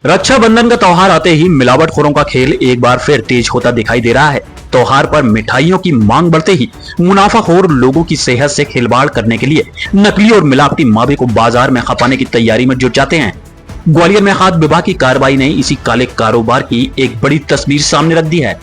रक्षाबंधन का त्योहार आते ही मिलावटखोरों का खेल एक बार फिर तेज होता दिखाई दे रहा है। त्योहार पर मिठाइयों की मांग बढ़ते ही मुनाफाखोर लोगों की सेहत से खिलवाड़ करने के लिए नकली और मिलावटी मावे को बाजार में खपाने की तैयारी में जुट जाते हैं। ग्वालियर में खाद्य विभाग की कार्रवाई ने इसी काले कारोबार की एक बड़ी तस्वीर सामने रख दी है।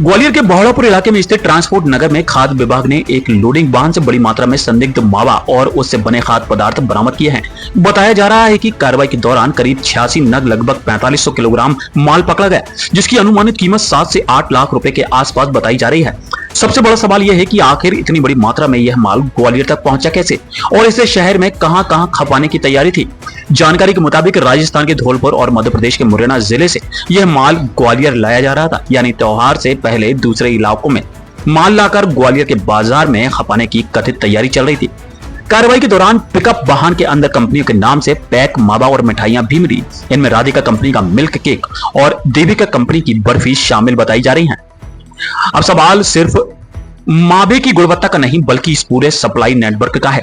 ग्वालियर के बहोड़ापुर इलाके में स्थित ट्रांसपोर्ट नगर में खाद्य विभाग ने एक लोडिंग वाहन से बड़ी मात्रा में संदिग्ध मावा और उससे बने खाद्य पदार्थ बरामद किए हैं। बताया जा रहा है कि कार्रवाई के दौरान करीब 86 नग लगभग 4500 किलोग्राम माल पकड़ा गया, जिसकी अनुमानित कीमत 7 से 8 लाख रुपए के आसपास बताई जा रही है। सबसे बड़ा सवाल यह है कि आखिर इतनी बड़ी मात्रा में यह माल ग्वालियर तक पहुंचा कैसे और इसे शहर में कहां-कहां खपाने की तैयारी थी। जानकारी के मुताबिक राजस्थान के धौलपुर और मध्य प्रदेश के मुरैना जिले से यह माल ग्वालियर लाया जा रहा था, यानी त्योहार से पहले दूसरे इलाकों में माल लाकर ग्वालियर के बाजार में खपाने की कथित तैयारी चल रही थी। कार्रवाई के दौरान पिकअप वाहन के अंदर कंपनियों के नाम से पैक मावा और मिठाइयां भी मिली। इनमें राधिका कंपनी का मिल्क केक और देविका कंपनी की बर्फी शामिल बताई जा रही है। अब सवाल सिर्फ मावे की गुणवत्ता का नहीं बल्कि इस पूरे सप्लाई नेटवर्क का है।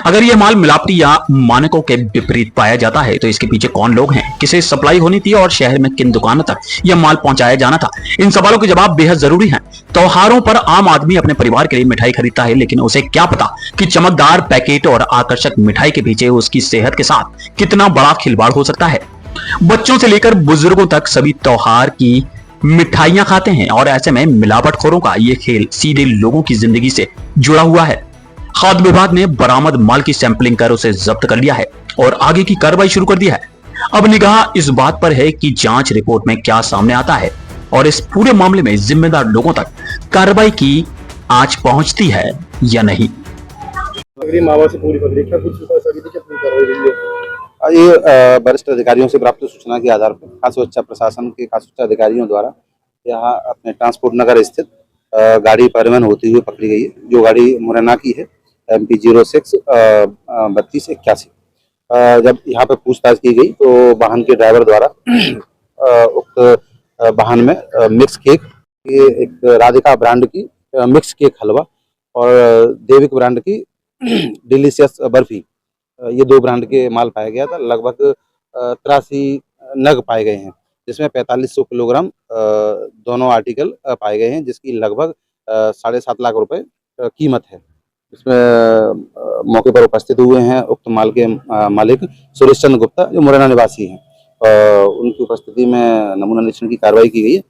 अगर यह माल मिलावटी या मानकों के विपरीत पाया जाता है तो इसके पीछे कौन लोग हैं, किसे सप्लाई होनी थी और शहर में किन दुकानों तक यह माल पहुंचाया जाना था। इन सवालों के जवाब बेहद जरूरी हैं। त्योहारों पर आम आदमी अपने परिवार के लिए मिठाई खरीदता है, लेकिन उसे क्या पता कि चमकदार पैकेट और आकर्षक मिठाई के पीछे उसकी सेहत के साथ कितना बड़ा खिलवाड़ हो सकता है। बच्चों से लेकर बुजुर्गों तक सभी त्योहार की मिठाइयां खाते हैं और ऐसे में मिलावटखोरों का यह खेल सीधे लोगों की जिंदगी से जुड़ा हुआ है। खाद्य विभाग ने बरामद माल की सैंपलिंग कर उसे जब्त कर लिया है और आगे की कार्रवाई शुरू कर दी है। अब निगाह इस बात पर है कि जांच रिपोर्ट में क्या सामने आता है और इस पूरे मामले में जिम्मेदार लोगों तक कार्रवाई की आंच पहुंचती है या नहीं। ये वरिष्ठ अधिकारियों से प्राप्त सूचना के आधार पर खाद्य सुरक्षा प्रशासन के खाद्य सुरक्षा अधिकारियों द्वारा यहाँ अपने ट्रांसपोर्ट नगर स्थित गाड़ी परिवहन होती हुई पकड़ी गई है, जो गाड़ी मुरैना की है MP 06 3281। जब यहाँ पर पूछताछ की गई तो वाहन के ड्राइवर द्वारा उक्त वाहन में मिक्स केक, ये एक राधिका ब्रांड की मिक्स केक हलवा और देविक ब्रांड की डिलीशियस बर्फी, ये 2 ब्रांड के माल पाया गया था। लगभग 83 नग पाए गए हैं, जिसमें 4500 किलोग्राम दोनों आर्टिकल पाए गए हैं, जिसकी लगभग 7.5 लाख रुपए कीमत है। इसमें मौके पर उपस्थित हुए हैं उक्त माल के मालिक सुरेश चंद्र गुप्ता, जो मुरैना निवासी हैं। उनकी उपस्थिति में नमूना निरीक्षण की कार्रवाई की गई है।